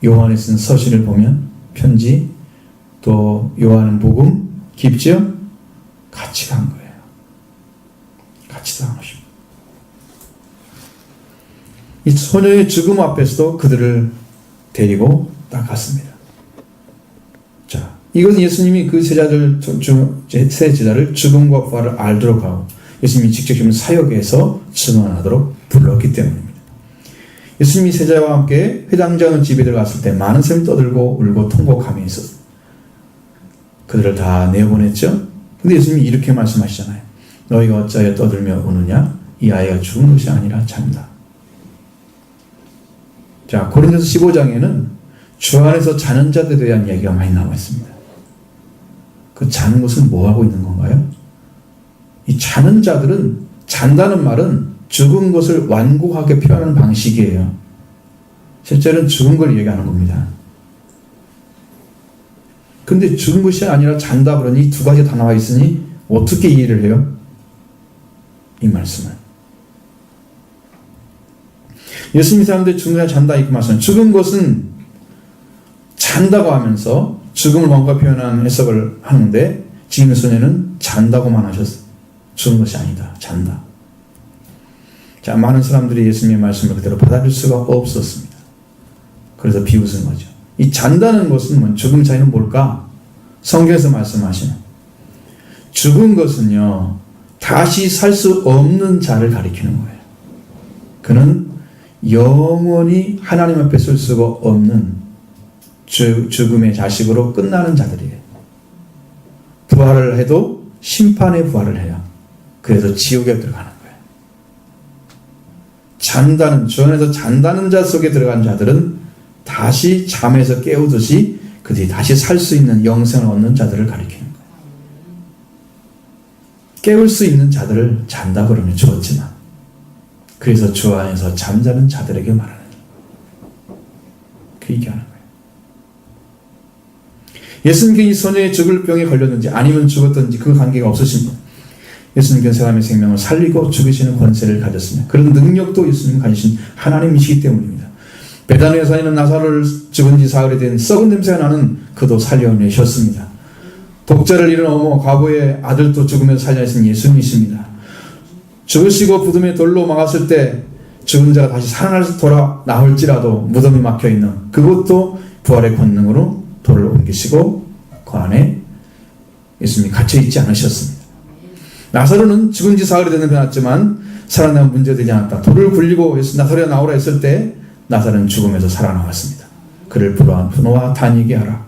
요한이 쓴 서신을 보면 편지, 또 요한은 복음, 깊죠? 같이 간 거예요. 같이 간 것입니다. 이 소녀의 죽음 앞에서도 그들을 데리고 딱 갔습니다. 자, 이것은 예수님이 그 세 제자를 죽음과 부활을 알도록 하고 예수님이 직접 사역에서 증언하도록 불렀기 때문입니다. 예수님이 세자와 함께 회당장은 집에 들어갔을 때 많은 사람이 떠들고 울고 통곡하며 있었습니다. 그들을 다 내보냈죠. 근데 예수님이 이렇게 말씀하시잖아요. 너희가 어찌하여 떠들며 우느냐? 이 아이가 죽은 것이 아니라 잔다. 자, 고린도서 15장에는 주 안에서 자는 자들에 대한 이야기가 많이 나와 있습니다. 그 자는 것은 뭐 하고 있는 건가요? 이 자는 자들은, 잔다는 말은 죽은 것을 완고하게 표현하는 방식이에요. 실제로는 죽은 걸 얘기하는 겁니다. 근데 죽은 것이 아니라 잔다 그러니 이 두 가지 다 나와 있으니 어떻게 이해를 해요? 이 말씀을. 예수님이 사람들이 죽은 것이 잔다 이렇게 말씀하시는, 죽은 것은 잔다고 하면서 죽음을 뭔가 표현하는 해석을 하는데 지금 소녀는 잔다고만 하셨어요. 죽은 것이 아니다. 잔다. 자, 많은 사람들이 예수님의 말씀을 그대로 받아들일 수가 없었습니다. 그래서 비웃은 거죠. 이 잔다는 것은 죽음 차이는 뭘까? 성경에서 말씀하시는 죽은 것은요, 다시 살 수 없는 자를 가리키는 거예요. 그는 영원히 하나님 앞에 설 수가 없는 죽음의 자식으로 끝나는 자들이에요. 부활을 해도 심판의 부활을 해요. 그래서 지옥에 들어가는 거예요. 잔다는, 주 안에서 잔다는 자 속에 들어간 자들은 다시 잠에서 깨우듯이 그들이 다시 살 수 있는 영생을 얻는 자들을 가리키는 거예요. 깨울 수 있는 자들을 잔다 그러면 죽었지만, 그래서 주 안에서 잠자는 자들에게 말하는 그 얘기하는 거예요. 예수님께 이 소녀의 죽을 병에 걸렸는지 아니면 죽었든지 그 관계가 없으십니다. 예수님께서 사람의 생명을 살리고 죽이시는 권세를 가졌습니다. 그런 능력도 예수님이 가지신 하나님이시기 때문입니다. 베다니아 사이는 나사로를 죽은 지 사흘이 된 썩은 냄새가 나는 그도 살려내셨습니다. 독자를 잃은 어머 과부의 아들도 죽으면서 살려내신 예수님이십니다. 죽으시고 무덤에 돌로 막았을 때 죽은 자가 다시 살아나서 돌아 나올지라도 무덤이 막혀있는 그것도 부활의 권능으로 돌을 옮기시고 그 안에 예수님이 갇혀있지 않으셨습니다. 나사로는 죽은 지 사흘이 되는 변했지만 살아나면 문제되지 않았다. 돌을 굴리고 나사로가 나오라 했을 때 나사로는 죽음에서 살아나왔습니다. 그를 부러와 다니게 하라.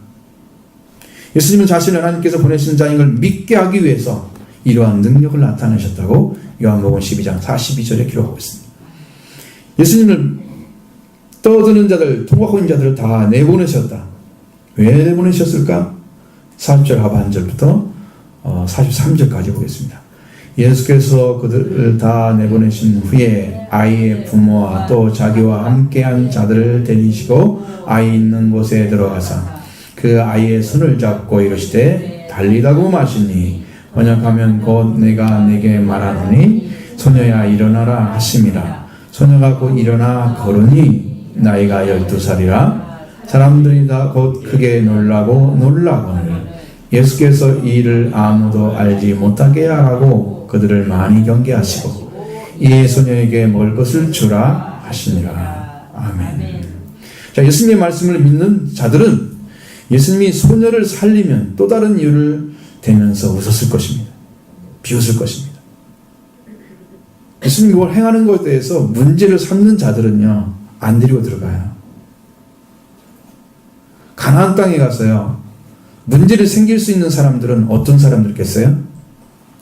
예수님은 자신을 하나님께서 보내신 자인 걸 믿게 하기 위해서 이러한 능력을 나타내셨다고 요한복음 12장 42절에 기록하고 있습니다. 예수님을 떠드는 자들, 통곡하고 있는 자들을 다 내보내셨다. 왜 내보내셨을까? 40절 하반절부터 43절까지 보겠습니다. 예수께서 그들을 다 내보내신 후에 아이의 부모와 또 자기와 함께한 자들을 데리시고 아이 있는 곳에 들어가서 그 아이의 손을 잡고 이르시되 달리다고 마시니 번역하면 곧 내가 내게 말하노니 소녀야 일어나라 하심이라. 소녀가 곧 일어나 걸으니 나이가 12살이라. 사람들이 다 곧 크게 놀라거늘 예수께서 이 일을 아무도 알지 못하게 하라고 그들을 많이 경계하시고 이 소녀에게 먹을 것을 주라 하시니라. 아멘. 자, 예수님의 말씀을 믿는 자들은 예수님이 소녀를 살리면 또 다른 이유를 대면서 웃었을 것입니다. 비웃을 것입니다. 예수님이 뭘 행하는 것에 대해서 문제를 삼는 자들은요, 안 데리고 들어가요. 가나안 땅에 가서요, 문제를 생길 수 있는 사람들은 어떤 사람들겠어요?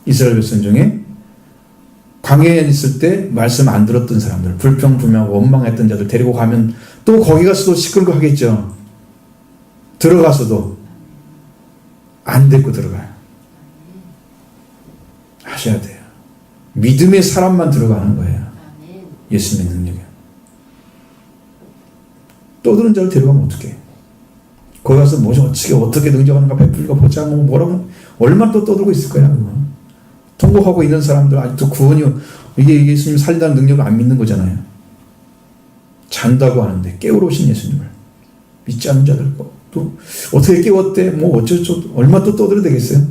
이스라엘 백성 중에 광야에 있을 때 말씀 안 들었던 사람들, 불평불명하고 원망했던 자들 데리고 가면 또 거기 가서도 시끌고 하겠죠. 들어가서도 안 데리고 들어가요. 하셔야 돼요. 믿음의 사람만 들어가는 거예요. 예수님의 능력에. 떠드는 자를 데려가면 어떡해? 거기 가서 어떻게 능력하는가 베풀고 보자, 뭐라고, 얼마나 또 떠들고 있을 거야. 통곡하고 있는 사람들, 아직도 구원이, 이게 예수님 살린다는 능력을 안 믿는 거잖아요. 잔다고 하는데, 깨우러 오신 예수님을. 믿지 않는 자들, 또, 어떻게 깨웠대? 어쩌고, 얼마 또 떠들어야 되겠어요?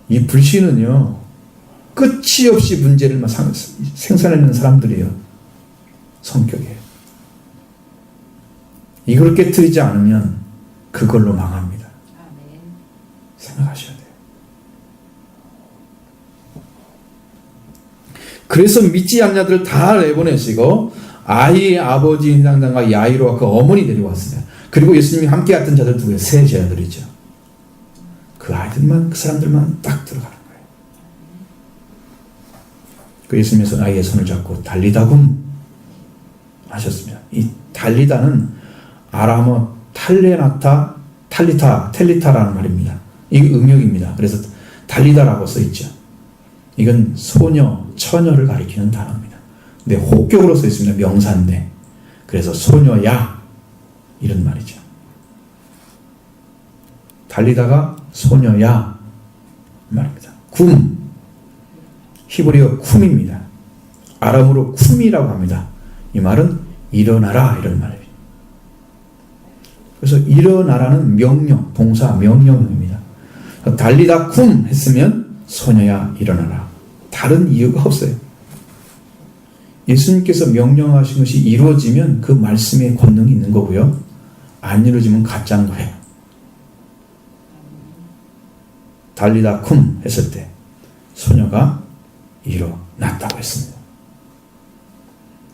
이 불신은요, 끝이 없이 문제를 생산해내는 사람들이에요. 성격에. 이걸 깨트리지 않으면 그걸로 망합니다. 생각하셔야 돼요. 그래서 믿지 않는 자들을 다 내보내시고 아이의 아버지 인당당과 야이로와 그 어머니 데려왔어요. 그리고 예수님이 함께 갔던 자들 누구예요? 세 제자들이죠. 그 아이들만, 그 사람들만 딱 들어가는 거예요. 그 예수님께서 아이의 손을 잡고 달리다굼 하셨습니다. 이 달리다는 아람어 텔리타라는 말입니다. 이게 음역입니다. 그래서 달리다라고 써있죠. 이건 소녀, 처녀를 가리키는 단어입니다. 근데 혹격으로 써있습니다. 명사인데. 그래서 소녀야 이런 말이죠. 달리다가 소녀야 말입니다. 굼, 히브리어 쿰입니다. 아람어로 쿰이라고 합니다. 이 말은 일어나라 이런 말입니다. 그래서 일어나라는 명령, 동사 명령입니다. 달리다 쿰 했으면 소녀야 일어나라. 다른 이유가 없어요. 예수님께서 명령하신 것이 이루어지면 그 말씀에 권능이 있는 거고요. 안 이루어지면 가짜인 거예요. 달리다 쿰 했을 때 소녀가 일어났다고 했습니다.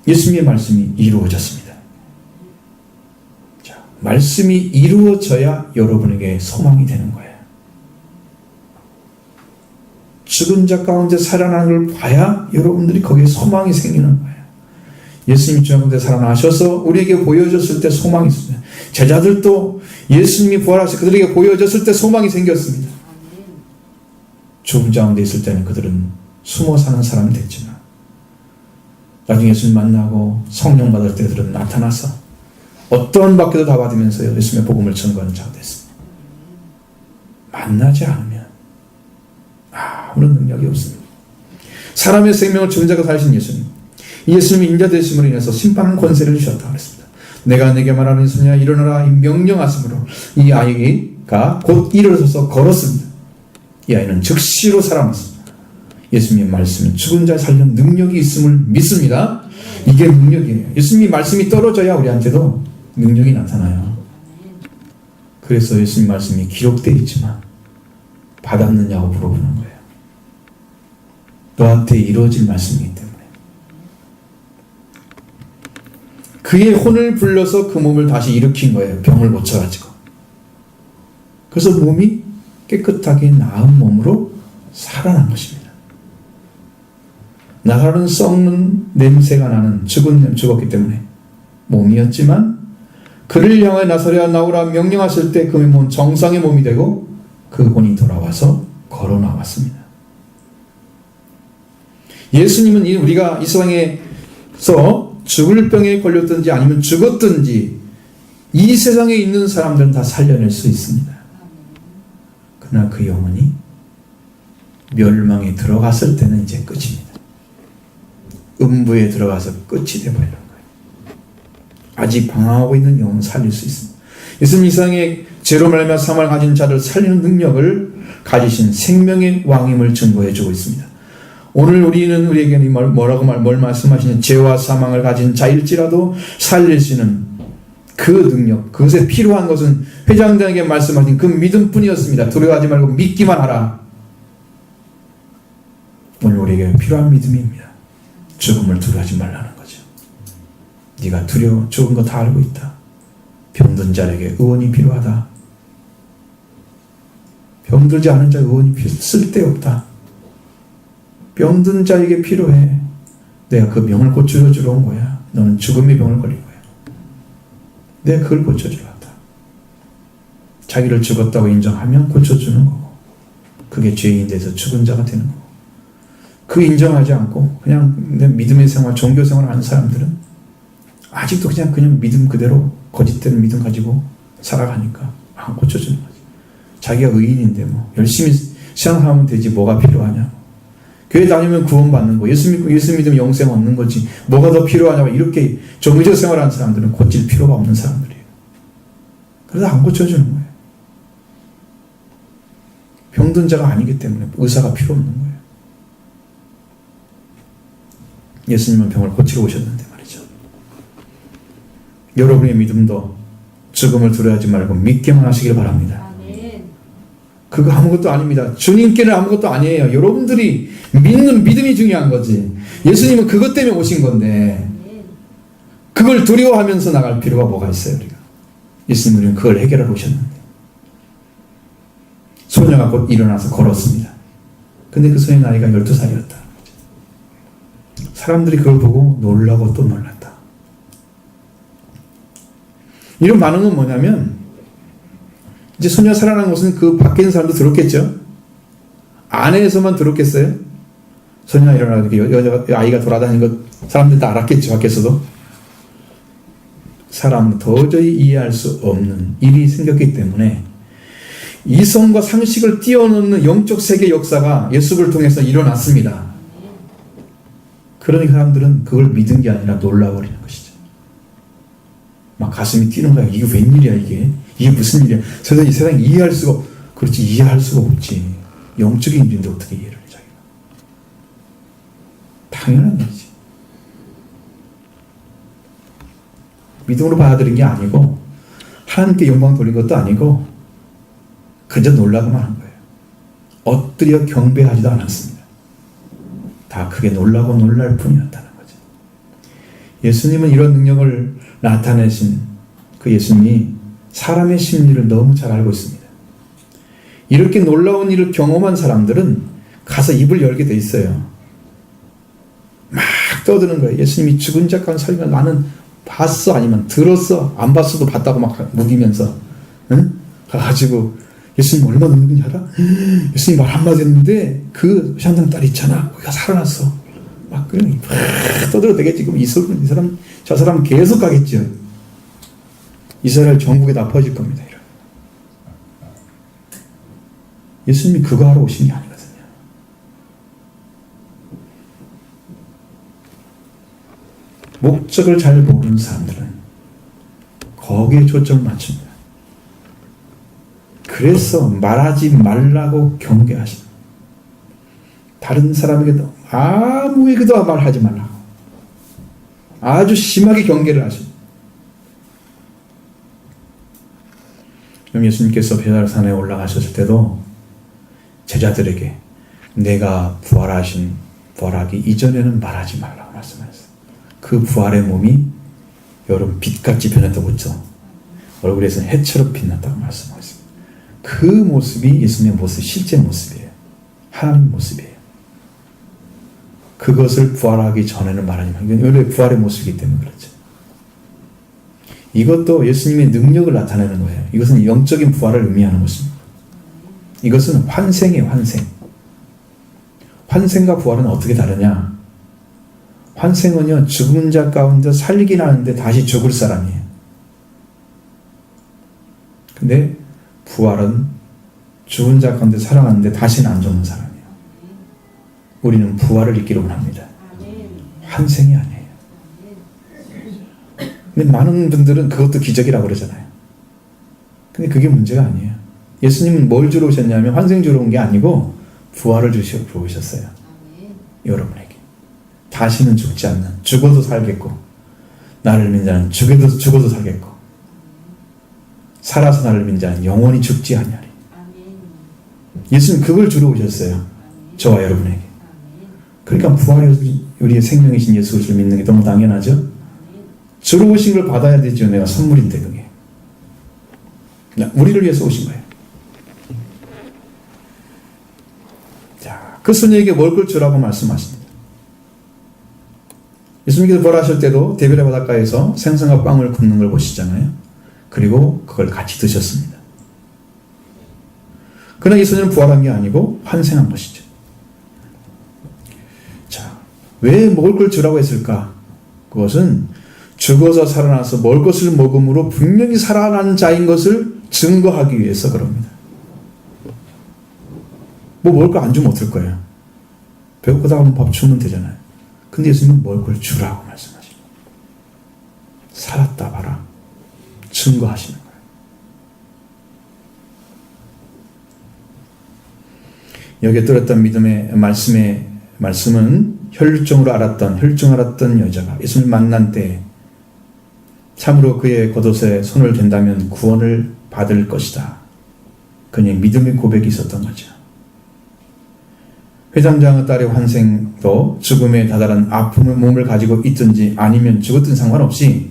예수님의 말씀이 이루어졌습니다. 자, 말씀이 이루어져야 여러분에게 소망이 되는 거예요. 죽은 자 가운데 살아나는 걸 봐야 여러분들이 거기에 소망이 생기는 거예요. 예수님이 죽은 가운데 살아나셔서 우리에게 보여줬을 때 소망이 있습니다. 제자들도 예수님이 부활하셔서 그들에게 보여줬을 때 소망이 생겼습니다. 죽은 자 가운데 있을 때는 그들은 숨어 사는 사람이 됐지만 나중에 예수님 만나고 성령 받을 때들은 나타나서 어떤 받기도 다 받으면서 예수님의 복음을 전거하는 자가 됐습니다. 만나지 않으면 아무런 능력이 없습니다. 사람의 생명을 죽은 자가 살신 예수님, 이 예수님이 인자되심으로 인해서 심판하는 권세를 주셨다고 그랬습니다. 내가 내게 말하는 소녀야 일어나라 이 명령하심으로 이 아이가 곧 일어서서 걸었습니다. 이 아이는 즉시로 살아났습니다. 예수님의 말씀은 죽은 자 살리는 능력이 있음을 믿습니다. 이게 능력이에요. 예수님이 말씀이 떨어져야 우리한테도 능력이 나타나요. 그래서 예수님 말씀이 기록되어 있지만 받았느냐고 물어보는 거예요. 너한테 이루어질 말씀이기 때문에. 그의 혼을 불러서 그 몸을 다시 일으킨 거예요. 병을 고쳐가지고. 그래서 몸이 깨끗하게 나은 몸으로 살아난 것입니다. 나사로는 썩는 냄새가 나는 죽었기 때문에 몸이었지만 그를 향해 나사로야 나오라 명령하실 때 그 몸은 정상의 몸이 되고 그 혼이 돌아와서 걸어 나왔습니다. 예수님은 우리가 이 세상에서 죽을 병에 걸렸든지 아니면 죽었든지 이 세상에 있는 사람들은 다 살려낼 수 있습니다. 그러나 그 영혼이 멸망에 들어갔을 때는 이제 끝입니다. 음부에 들어가서 끝이 되어버리는 거예요. 아직 방황하고 있는 영혼은 살릴 수 있습니다. 예수님 이 세상에 죄로 말미암아 사망을 가진 자를 살리는 능력을 가지신 생명의 왕임을 증거해 주고 있습니다. 오늘 우리는 우리에게 뭘 말씀하시냐? 죄와 사망을 가진 자일지라도 살릴 수 있는 그 능력, 그것에 필요한 것은 회장장에게 말씀하신 그 믿음뿐이었습니다. 두려워하지 말고 믿기만 하라. 오늘 우리에게 필요한 믿음입니다. 죽음을 두려워하지 말라는 거죠. 네가 두려워 죽은 거 다 알고 있다. 병든 자에게 의원이 필요하다. 병들지 않은 자 의원이 쓸데없다. 병든 자에게 필요해. 내가 그 병을 고쳐주러 온 거야. 너는 죽음의 병을 걸린 거야. 내가 그걸 고쳐주러 왔다. 자기를 죽었다고 인정하면 고쳐주는 거고, 그게 죄인이 돼서 죽은 자가 되는 거고, 그 인정하지 않고 그냥 내 믿음의 생활, 종교 생활을 하는 사람들은 아직도 그냥 믿음 그대로 거짓된 믿음 가지고 살아가니까 안 고쳐주는 거지. 자기가 의인인데 뭐 열심히 신앙하면 되지 뭐가 필요하냐. 교회 다니면 구원받는 거, 예수 믿으면 영생 얻는 거지 뭐가 더 필요하냐고 이렇게 종교적 생활하는 사람들은 고칠 필요가 없는 사람들이에요. 그래서 안 고쳐주는 거예요. 병든 자가 아니기 때문에 의사가 필요 없는 거예요. 예수님은 병을 고치러 오셨는데 말이죠. 여러분의 믿음도 죽음을 두려워하지 말고 믿기만 하시길 바랍니다. 그거 아무것도 아닙니다. 주님께는 아무것도 아니에요. 여러분들이 믿는 믿음이 중요한 거지. 예수님은 그것 때문에 오신 건데 그걸 두려워하면서 나갈 필요가 뭐가 있어요. 우리가 예수님은 그걸 해결하러 오셨는데 소녀가 곧 일어나서 걸었습니다. 근데 그 소녀의 나이가 12살이었다. 사람들이 그걸 보고 놀라고 또 놀랐다. 이런 반응은 뭐냐면 이제 소녀가 살아난 것은 그 밖에 있는 사람도 들었겠죠. 안에서만 들었겠어요? 소녀가 일어나서 아이가 돌아다니는 것 사람들이 다 알았겠죠. 밖에서도. 사람은 도저히 이해할 수 없는 일이 생겼기 때문에 이성과 상식을 뛰어넘는 영적 세계 역사가 예수를 통해서 일어났습니다. 그러니 사람들은 그걸 믿은 게 아니라 놀라버리는 것이죠. 막 가슴이 뛰는 거야. 이게 웬일이야 이게. 이게 무슨 일이야. 이 세상 이해할 수가 그렇지 이해할 수가 없지. 영적인 일인데 어떻게 이해를 해 자기가. 당연한 일이지. 믿음으로 받아들인 게 아니고 하나님께 영광 돌린 것도 아니고 그저 놀라고만 한 거예요. 엎드려 경배하지도 않았습니다. 다 크게 놀라고 놀랄 뿐이었다는 거죠. 예수님은 이런 능력을 나타내신 그 예수님이 사람의 심리를 너무 잘 알고 있습니다. 이렇게 놀라운 일을 경험한 사람들은 가서 입을 열게 돼 있어요. 막 떠드는 거예요. 예수님이 죽은 자 가운데 살리면 나는 봤어 아니면 들었어 안 봤어도 봤다고 막 무기면서 응? 가가지고 예수님 얼마나 누군지 알아? 예수님 말 한마디 했는데 그 샹당 딸 있잖아 거기가 살아났어. 막 그러니 떠들어도 되겠지. 그럼 이 사람 저 사람 계속 가겠죠. 이스라엘 전국에 다 퍼질 겁니다. 이런. 예수님이 그거 하러 오신 게 아니거든요. 목적을 잘 모르는 사람들은 거기에 초점을 맞춥니다. 그래서 말하지 말라고 경계하십니다. 다른 사람에게도 아무에게도 말하지 말라고 아주 심하게 경계를 하십니다. 그럼 예수님께서 배달산에 올라가셨을 때도 제자들에게 내가 부활하기 이전에는 말하지 말라고 말씀하셨어요. 그 부활의 몸이 여러분 빛같이 변했다고 했죠. 얼굴에서는 해처럼 빛났다고 말씀하셨습니다. 그 모습이 예수님의 모습, 실제 모습이에요. 하나님 모습이에요. 그것을 부활하기 전에는 말하지 말라고. 이건 원래 부활의 모습이기 때문에 그렇죠. 이것도 예수님의 능력을 나타내는 거예요. 이것은 영적인 부활을 의미하는 것입니다. 이것은 환생이에요. 환생. 환생과 부활은 어떻게 다르냐? 환생은요, 죽은 자 가운데 살긴 하는데 다시 죽을 사람이에요. 근데 부활은 죽은 자 가운데 살아가는데 다시는 안 죽는 사람이에요. 우리는 부활을 있기를 원합니다. 환생이 아니에요. 근데 많은 분들은 그것도 기적이라고 그러잖아요. 근데 그게 문제가 아니에요. 예수님은 뭘 주러 오셨냐면 환생 주러 온 게 아니고 부활을 주러 오셨어요. 여러분에게. 다시는 죽지 않는, 죽어도 살겠고, 나를 믿는 자는 죽어도 살겠고, 살아서 나를 믿는 자는 영원히 죽지 아니하리. 예수님 그걸 주러 오셨어요. 저와 여러분에게. 그러니까 부활이 우리의 생명이신 예수 그리스도를 믿는 게 너무 당연하죠. 주러 오신 걸 받아야 되죠. 내가 선물인데 그게. 우리를 위해서 오신 거예요. 자, 그 소녀에게 먹을 걸 주라고 말씀하십니다. 예수님께서 부활하실 때도 디베랴 바닷가에서 생선과 빵을 굽는 걸 보시잖아요. 그리고 그걸 같이 드셨습니다. 그러나 이 소녀는 부활한 게 아니고 환생한 것이죠. 자, 왜 먹을 걸 주라고 했을까? 그것은 죽어서 살아나서 먹을 것을 먹음으로 분명히 살아난 자인 것을 증거하기 위해서 그럽니다. 뭐 먹을 거 안 주면 어떨 거예요? 배고프다 하면 밥 주면 되잖아요. 근데 예수님은 먹을 걸 주라고 말씀하시고 살았다 봐라. 증거하시는 거예요. 여기에 들었던 믿음의 말씀은 혈증을 알았던 여자가 예수님을 만난 때 참으로 그의 겉옷에 손을 댄다면 구원을 받을 것이다. 그녀의 믿음의 고백이 있었던 거죠. 회당장의 딸의 환생도 죽음에 다다른 아픔의 몸을 가지고 있든지 아니면 죽었든 상관없이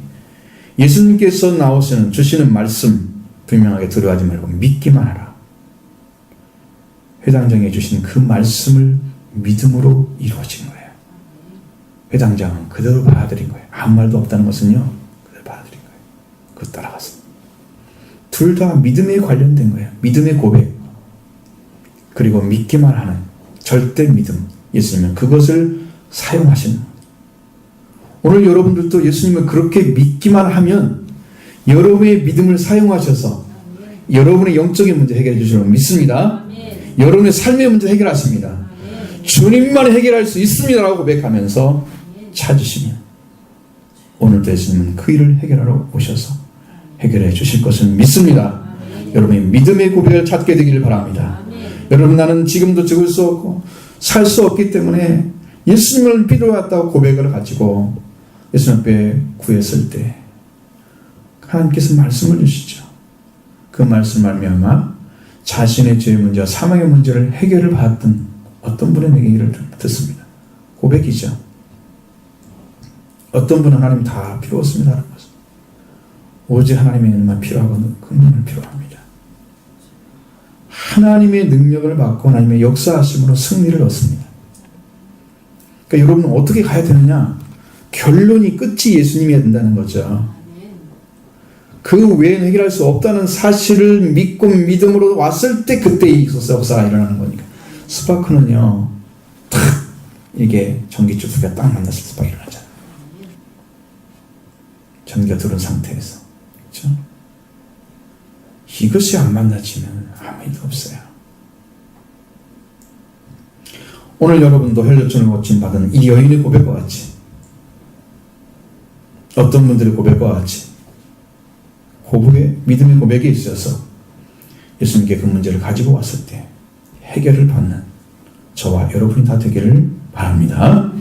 예수님께서 주시는 말씀 분명하게 두려워하지 말고 믿기만 하라. 회당장에 주신 그 말씀을 믿음으로 이루어진 거예요. 회당장은 그대로 받아들인 거예요. 아무 말도 없다는 것은요, 그대로 받아들인 거예요. 그거 따라갔습니다. 둘 다 믿음에 관련된 거예요. 믿음의 고백. 그리고 믿기만 하는 절대 믿음. 예수님은 그것을 사용하시는 거예요. 오늘 여러분들도 예수님을 그렇게 믿기만 하면 여러분의 믿음을 사용하셔서 여러분의 영적인 문제 해결해 주시라고 믿습니다. 여러분의 삶의 문제 해결하십니다. 주님만 해결할 수 있습니다라고 고백하면서 찾으시면 오늘도 예수님은 그 일을 해결하러 오셔서 해결해 주실 것을 믿습니다. 여러분의 믿음의 고백을 찾게 되기를 바랍니다. 여러분, 나는 지금도 죽을 수 없고 살 수 없기 때문에 예수님을 필요하다고 고백을 가지고 예수님 앞에 구했을 때 하나님께서 말씀을 주시죠. 그 말씀 말미암아 자신의 죄의 문제와 사망의 문제를 해결을 받았던 어떤 분의 얘기를 듣습니다. 고백이죠. 어떤 분은 하나님 다 필요 없습니다 하는 것은 오직 하나님의 은혜만 필요하고 그 은혜만 필요합니다. 하나님의 능력을 받고 하나님의 역사하심으로 승리를 얻습니다. 그러니까 여러분은 어떻게 가야 되느냐? 결론이 끝이 예수님이어야 된다는 거죠. 그 외에는 해결할 수 없다는 사실을 믿고 믿음으로 왔을 때 그때 이 역사가 일어나는 거니까. 스파크는요, 탁 이게 전기줄기가 딱 만났을 때 스파크 일어나잖아요. 전기가 들어온 상태에서. 그렇죠? 이것이 안 만나지면 아무 일도 없어요. 오늘 여러분도 혈전을 고침받은 이 여인의 고백과 같이 어떤 분들의 고백과 같이 고백의 믿음의 고백이 있어서 예수님께 그 문제를 가지고 왔을 때 해결을 받는 저와 여러분이 다 되기를 바랍니다.